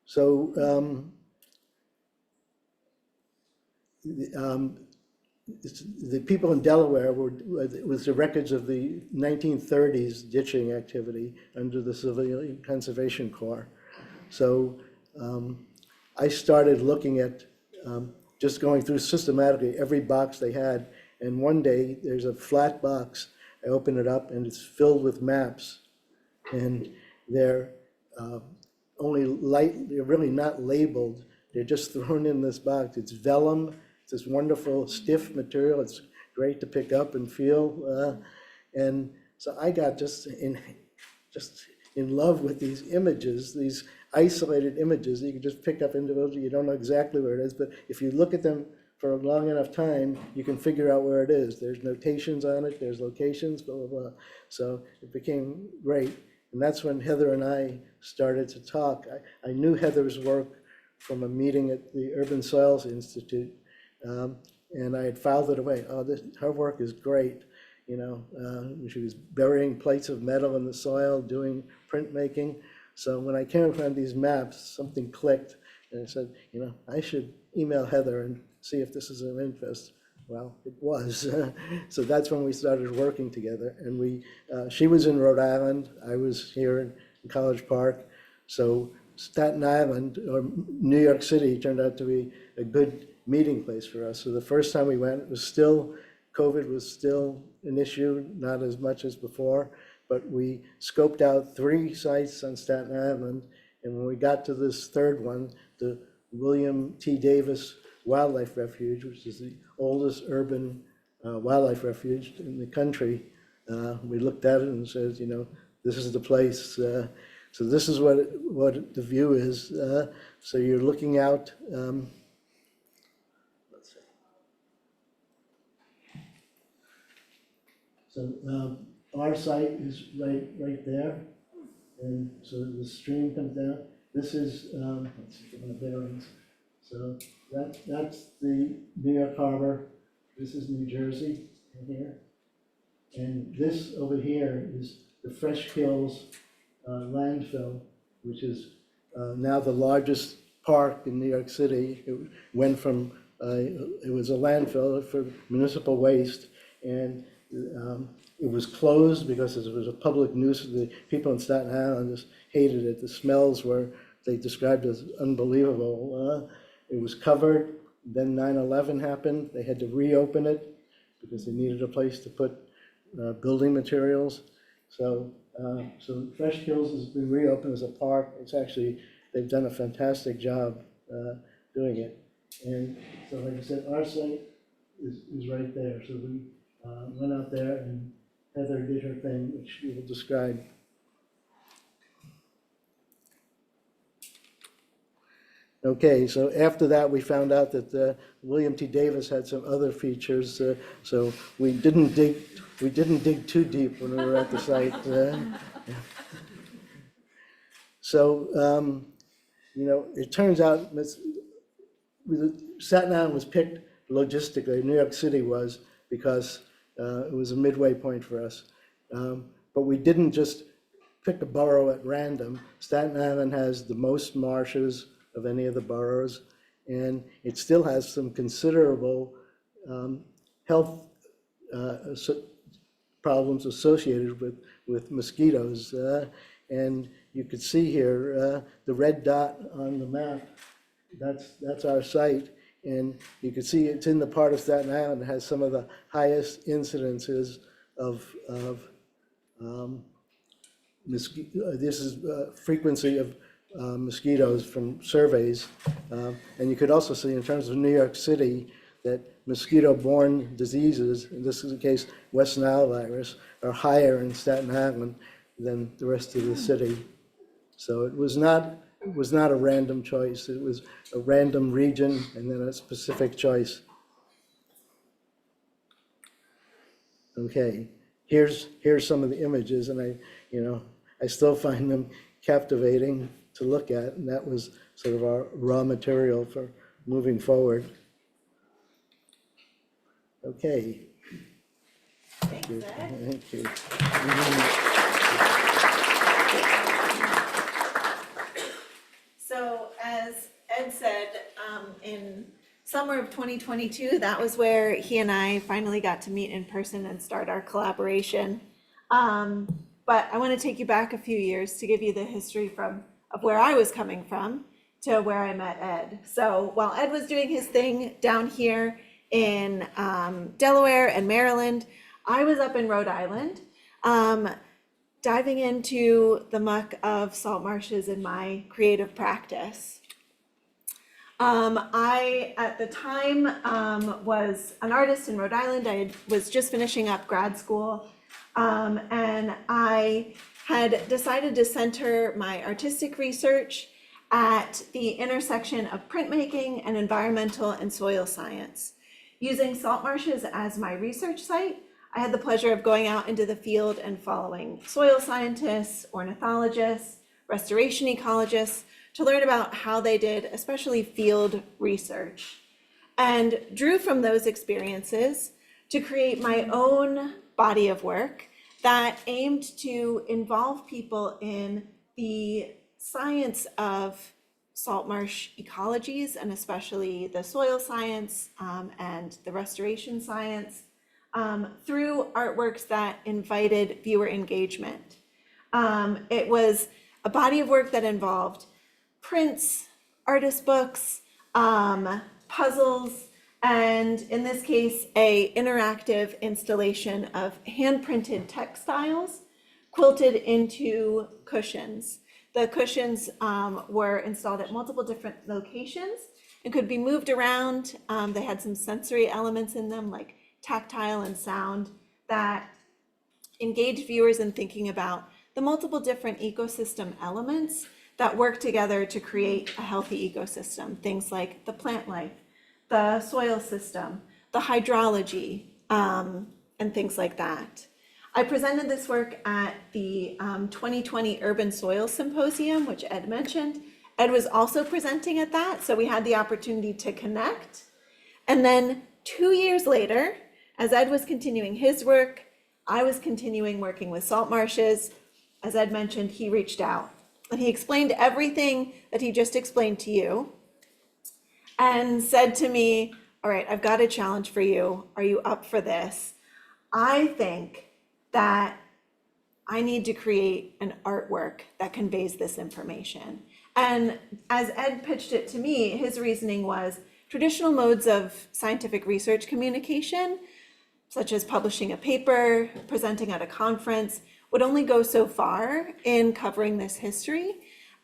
So the people in Delaware was the records of the 1930s ditching activity under the Civilian Conservation Corps. So I started looking at just going through systematically every box they had. And one day there's a flat box. I open it up and it's filled with maps. And they're they're really not labeled. They're just thrown in this box. It's vellum. It's this wonderful stiff material. It's great to pick up and feel. And so I got just in love with these images, these isolated images that you can just pick up individually. You don't know exactly where it is, but if you look at them for a long enough time, you can figure out where it is. There's notations on it, there's locations, blah, blah, blah. So it became great. And that's when Heather and I started to talk. I knew Heather's work from a meeting at the Urban Soils Institute, and I had filed it away. Oh, her work is great. You know, she was burying plates of metal in the soil, doing printmaking. So when I came upon these maps, something clicked, and I said, you know, I should email Heather and see if this is of interest. Well, it was. So that's when we started working together. And she was in Rhode Island. I was here in College Park. So Staten Island or New York City turned out to be a good meeting place for us. So the first time we went, it was still COVID was still an issue, not as much as before, but we scoped out 3 sites on Staten Island. And when we got to this third one, the William T. Davis Wildlife Refuge, which is the oldest urban wildlife refuge in the country, we looked at it and said, you know, this is the place. So this is what the view is. So you're looking out. Let's see. So our site is right there, and so the stream comes down. This is let's see, get my bearings. So that's the New York Harbor. This is New Jersey in here, and this over here is the Fresh Kills landfill, which is now the largest park in New York City. It went from it was a landfill for municipal waste, and it was closed because it was a public nuisance. The people in Staten Island just hated it. The smells were, they described as unbelievable. It was covered. Then 9/11 happened. They had to reopen it because they needed a place to put building materials. So Fresh Kills has been reopened as a park. It's actually, they've done a fantastic job doing it. And so, like I said, our site is right there. So we went out there, and Heather did her thing, which she will describe. Okay, so after that, we found out that William T. Davis had some other features, so we didn't dig too deep when we were at the site. So, you know, it turns out Staten Island was picked logistically, New York City was, because it was a midway point for us. But we didn't just pick a borough at random. Staten Island has the most marshes of any of the boroughs, and it still has some considerable health problems associated with mosquitoes. And you could see here the red dot on the map. That's our site, and you can see it's in the part of Staten Island that has some of the highest incidences of this is frequency of mosquitoes from surveys, and you could also see in terms of New York City that mosquito-borne diseases, in this is the case West Nile virus, are higher in Staten Island than the rest of the city. So it was not a random choice. It was a random region and then a specific choice. Okay, here's some of the images, and I still find them captivating to look at, and that was sort of our raw material for moving forward. Okay. Thanks, Ed. Thank you. So as Ed said, in summer of 2022, that was where he and I finally got to meet in person and start our collaboration. But I want to take you back a few years to give you the history of where I was coming from to where I met Ed. So while Ed was doing his thing down here in Delaware and Maryland, I was up in Rhode Island, diving into the muck of salt marshes in my creative practice. I, at the time, was an artist in Rhode Island. I was just finishing up grad school, and I had decided to center my artistic research at the intersection of printmaking and environmental and soil science. Using salt marshes as my research site, I had the pleasure of going out into the field and following soil scientists, ornithologists, restoration ecologists, to learn about how they did, especially field research, and drew from those experiences to create my own body of work that aimed to involve people in the science of salt marsh ecologies, and especially the soil science and the restoration science, through artworks that invited viewer engagement. It was a body of work that involved prints, artist books, puzzles, And in this case, a interactive installation of hand-printed textiles quilted into cushions. The cushions were installed at multiple different locations and could be moved around. They had some sensory elements in them, like tactile and sound, that engaged viewers in thinking about the multiple different ecosystem elements that work together to create a healthy ecosystem. Things like the plant life, the soil system, the hydrology, and things like that. I presented this work at the 2020 Urban Soil Symposium, which Ed mentioned. Ed was also presenting at that, so we had the opportunity to connect. And then 2 years later, as Ed was continuing his work, I was continuing working with salt marshes. As Ed mentioned, he reached out and he explained everything that he just explained to you and said to me, all right, I've got a challenge for you. Are you up for this? I think that I need to create an artwork that conveys this information. And as Ed pitched it to me, his reasoning was traditional modes of scientific research communication, such as publishing a paper, presenting at a conference, would only go so far in covering this history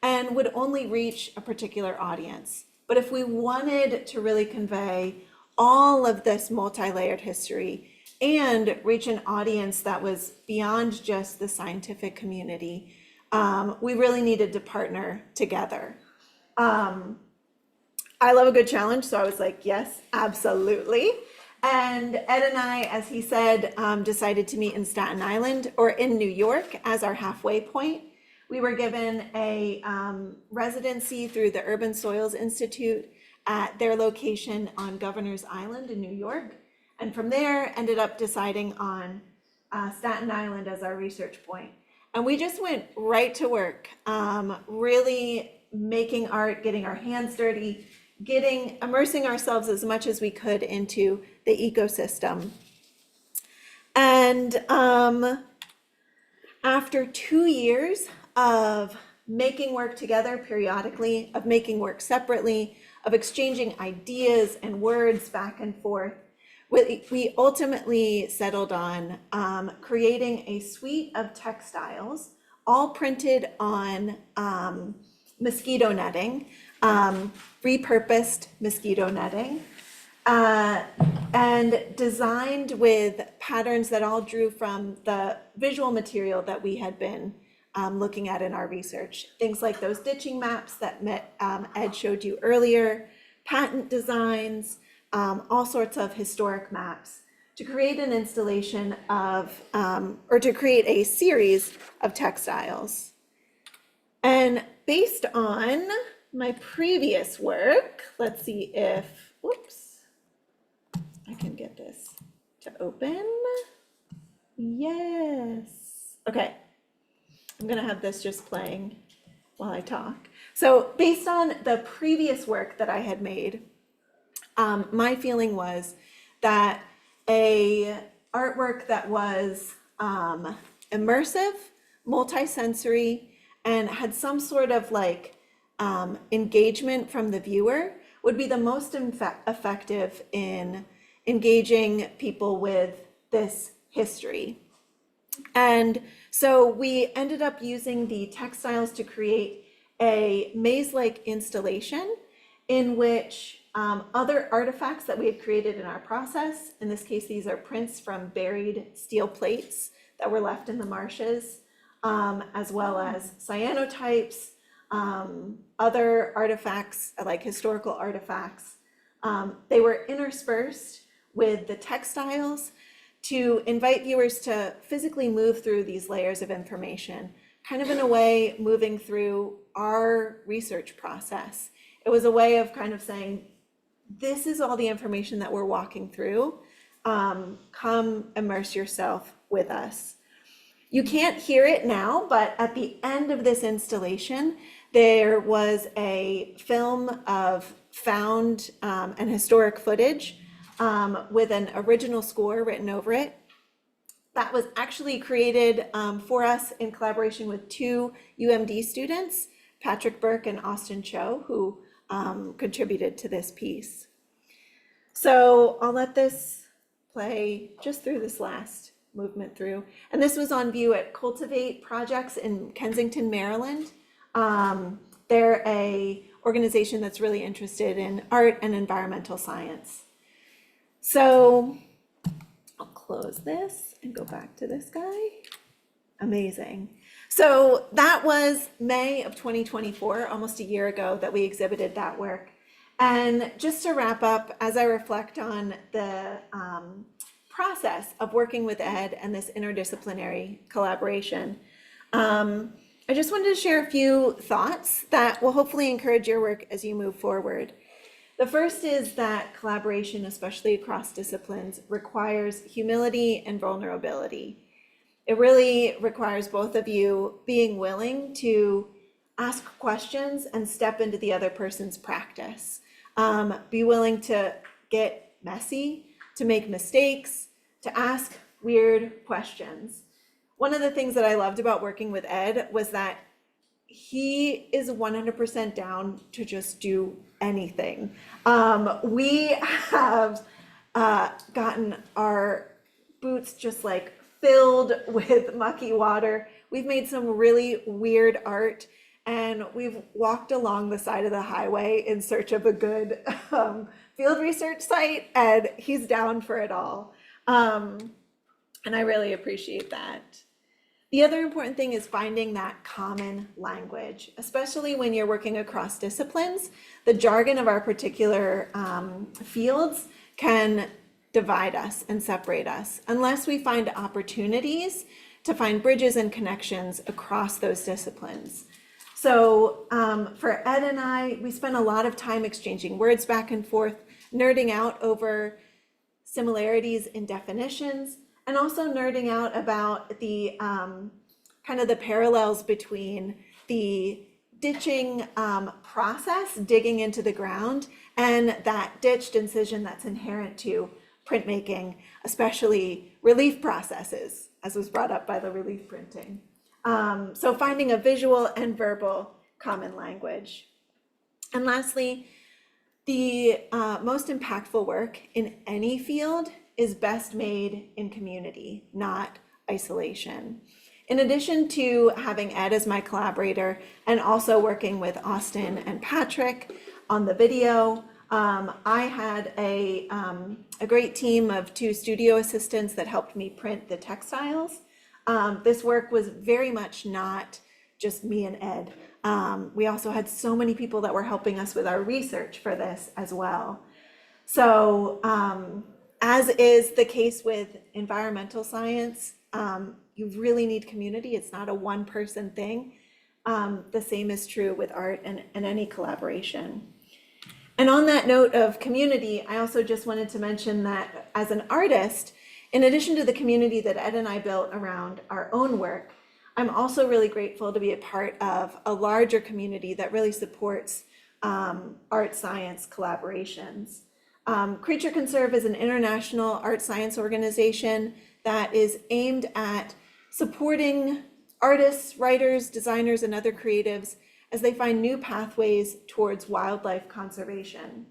and would only reach a particular audience. But if we wanted to really convey all of this multi-layered history and reach an audience that was beyond just the scientific community, we really needed to partner together. I love a good challenge, so I was like, yes, absolutely. And Ed and I, as he said, decided to meet in Staten Island or in New York as our halfway point. We were given a residency through the Urban Soils Institute at their location on Governor's Island in New York. And from there, ended up deciding on Staten Island as our research point. And we just went right to work, really making art, getting our hands dirty, immersing ourselves as much as we could into the ecosystem. And after 2 years of making work together periodically, of making work separately, of exchanging ideas and words back and forth, we ultimately settled on creating a suite of textiles, all printed on mosquito netting, repurposed mosquito netting, and designed with patterns that all drew from the visual material that we had been looking at in our research. Things like those ditching maps that Ed showed you earlier, patent designs, all sorts of historic maps to create an installation of, or to create a series of textiles. And based on my previous work, let's see if, whoops, I can get this to open. Yes. Okay. I'm gonna have this just playing while I talk. So based on the previous work that I had made, my feeling was that a artwork that was immersive, multisensory, and had some sort of like engagement from the viewer would be the most effective in engaging people with this history. And so we ended up using the textiles to create a maze-like installation in which other artifacts that we had created in our process, in this case, these are prints from buried steel plates that were left in the marshes, as well as cyanotypes, other artifacts, like historical artifacts. They were interspersed with the textiles to invite viewers to physically move through these layers of information, kind of in a way moving through our research process. It was a way of kind of saying, this is all the information that we're walking through. Come immerse yourself with us. You can't hear it now, but at the end of this installation, there was a film of found and historic footage with an original score written over it. That was actually created for us in collaboration with 2 UMD students, Patrick Burke and Austin Cho, who contributed to this piece. So I'll let this play just through this last movement through. And this was on view at Cultivate Projects in Kensington, Maryland. They're a organization that's really interested in art and environmental science. So I'll close this and go back to this guy. Amazing. So that was May of 2024, almost a year ago, that we exhibited that work. And just to wrap up, as I reflect on the process of working with Ed and this interdisciplinary collaboration, I just wanted to share a few thoughts that will hopefully encourage your work as you move forward. The first is that collaboration, especially across disciplines, requires humility and vulnerability. It really requires both of you being willing to ask questions and step into the other person's practice. Be willing to get messy, to make mistakes, to ask weird questions. One of the things that I loved about working with Ed was that he is 100% down to just do anything. We have gotten our boots just like filled with mucky water. We've made some really weird art, and we've walked along the side of the highway in search of a good field research site, and he's down for it all. And I really appreciate that. The other important thing is finding that common language, especially when you're working across disciplines. The jargon of our particular fields can divide us and separate us unless we find opportunities to find bridges and connections across those disciplines. So for Ed and I, we spent a lot of time exchanging words back and forth, nerding out over similarities in definitions, and also nerding out about the kind of the parallels between the ditching process, digging into the ground, and that ditched incision that's inherent to printmaking, especially relief processes, as was brought up by the relief printing. So finding a visual and verbal common language. And lastly, the most impactful work in any field is best made in community, not isolation. In addition to having Ed as my collaborator and also working with Austin and Patrick on the video, I had a great team of 2 studio assistants that helped me print the textiles. This work was very much not just me and Ed. We also had so many people that were helping us with our research for this as well. So as is the case with environmental science, you really need community. It's not a one-person thing. The same is true with art and any collaboration. And on that note of community, I also just wanted to mention that as an artist, in addition to the community that Ed and I built around our own work, I'm also really grateful to be a part of a larger community that really supports art science collaborations. Creature Conserve is an international art science organization that is aimed at supporting artists, writers, designers, and other creatives as they find new pathways towards wildlife conservation.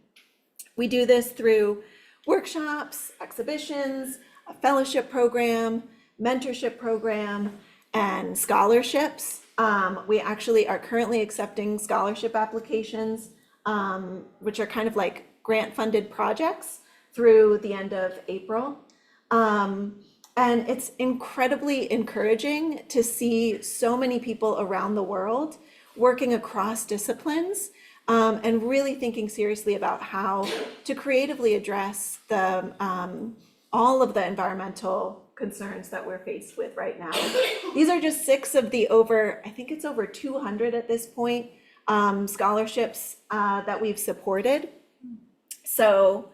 We do this through workshops, exhibitions, a fellowship program, mentorship program, and scholarships. We actually are currently accepting scholarship applications, which are kind of like grant-funded projects through the end of April. And it's incredibly encouraging to see so many people around the world working across disciplines and really thinking seriously about how to creatively address the all of the environmental concerns that we're faced with right now. These are just 6 of the I think it's over 200 at this point, scholarships that we've supported. So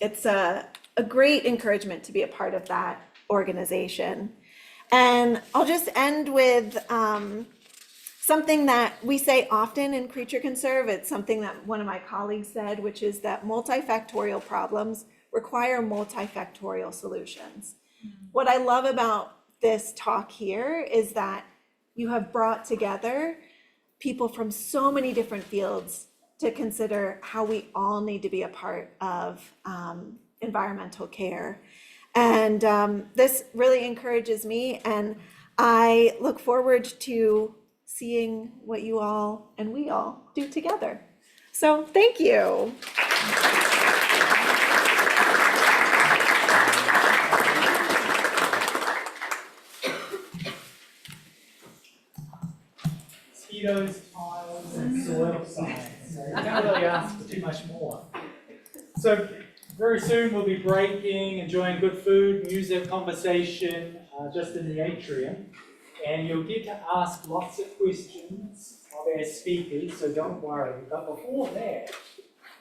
it's a great encouragement to be a part of that organization. And I'll just end with something that we say often in Creature Conserve. It's something that one of my colleagues said, which is that multifactorial problems require multifactorial solutions. What I love about this talk here is that you have brought together people from so many different fields to consider how we all need to be a part of environmental care. And this really encourages me, and I look forward to seeing what you all and we all do together. So thank you. Mosquitoes, tiles, and soil science. So you can't really ask for too much more. So very soon we'll be breaking, enjoying good food, music, conversation, just in the atrium. And you'll get to ask lots of questions of our speakers, so don't worry. But before that,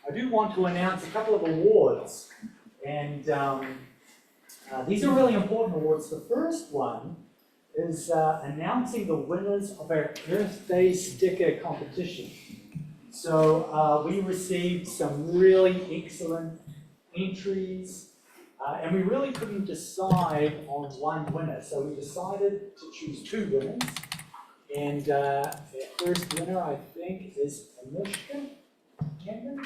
I do want to announce a couple of awards. And these are really important awards. The first one is announcing the winners of our Earth Day sticker competition. So we received some really excellent entries, and we really couldn't decide on one winner. So we decided to choose two winners. And our first winner, I think, is Anushka Cameron.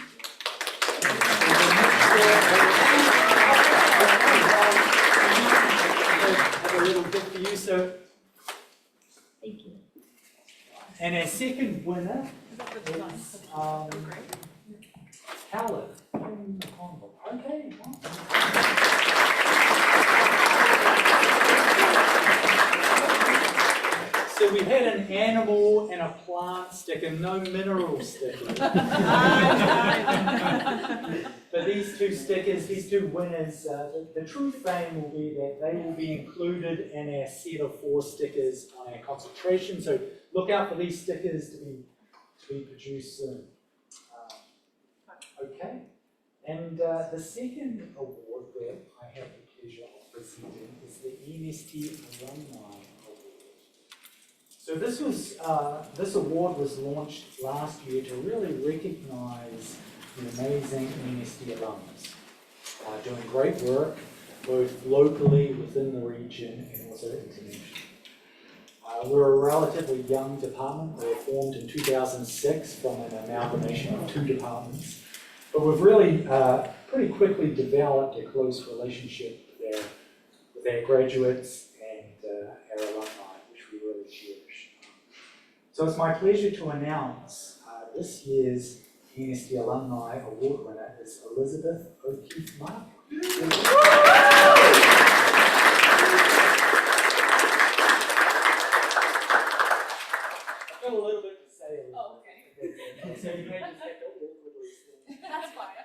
Have a little gift for you. So, Thank you. and our second winner is Howard. Okay. So we had an animal and a plant sticker, no mineral sticker. But these two stickers, these two winners, the true fame will be that they will be included in our set of 4 stickers on our concentration. So look out for these stickers to be produced soon. Okay. And the second award that I have the pleasure of presenting is the ENST Alumni Award. So this award was launched last year to really recognize the amazing ENST alums doing great work both locally within the region and also internationally. We're a relatively young department. We were formed in 2006 from an amalgamation of 2 departments. But we've really pretty quickly developed a close relationship with our graduates and our alumni, which we really cherish. So it's my pleasure to announce this year's ENST Alumni Award winner is Elizabeth O'Keefe Mark. I've got a little bit to say, Elizabeth. Oh, okay. So you may just have to awkwardly stand. That's fine.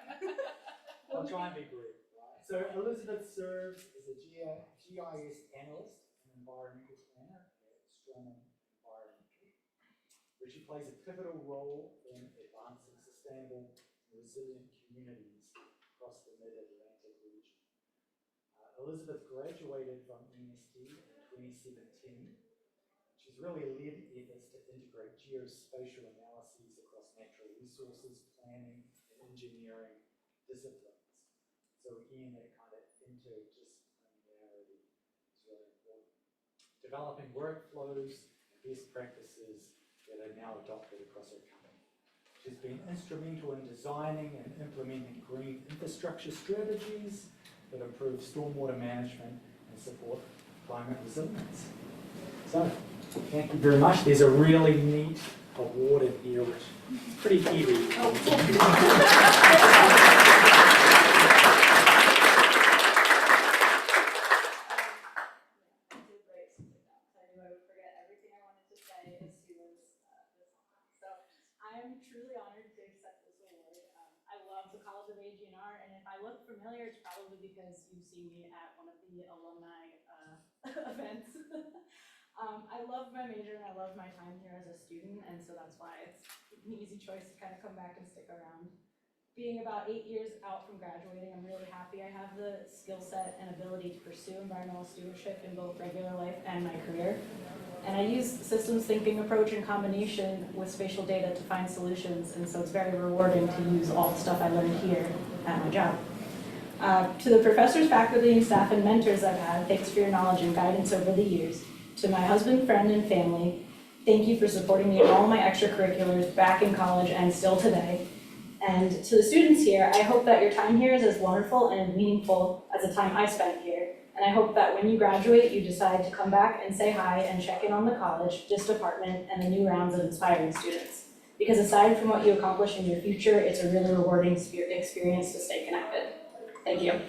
I'll try and be brief. Right? So Elizabeth serves as a GIS analyst and environmental planner at Stroman Environmental, where she plays a pivotal role in advancing sustainable and resilient communities across the Mid-Atlantic region. Elizabeth graduated from ENST in 2017. She's really led efforts to integrate geospatial analyses across natural resources, planning, and engineering disciplines. So again, that kind of interdisciplinarity is really important. Developing workflows and best practices that are now adopted across our company. She's been instrumental in designing and implementing green infrastructure strategies that improve stormwater management and support climate resilience. So, thank you very much. There's a really neat award in here, which is pretty heavy. I'm truly honored to accept this award. I love the College of AG&R, and if I look familiar, it's probably because you've seen me at one of the alumni events. I love my major and I love my time here as a student, and so that's why it's an easy choice to kind of come back and stick around. Being about 8 years out from graduating, I'm really happy I have the skill set and ability to pursue environmental stewardship in both regular life and my career. And I use systems thinking approach in combination with spatial data to find solutions, and so it's very rewarding to use all the stuff I learned here at my job. To the professors, faculty, staff, and mentors I've had, thanks for your knowledge and guidance over the years. To my husband, friend, and family, thank you for supporting me in all my extracurriculars back in college and still today. And to the students here, I hope that your time here is as wonderful and meaningful as the time I spent here. And I hope that when you graduate, you decide to come back and say hi and check in on the college, this department, and the new rounds of inspiring students. Because aside from what you accomplish in your future, it's a really rewarding experience to stay connected. Thank you.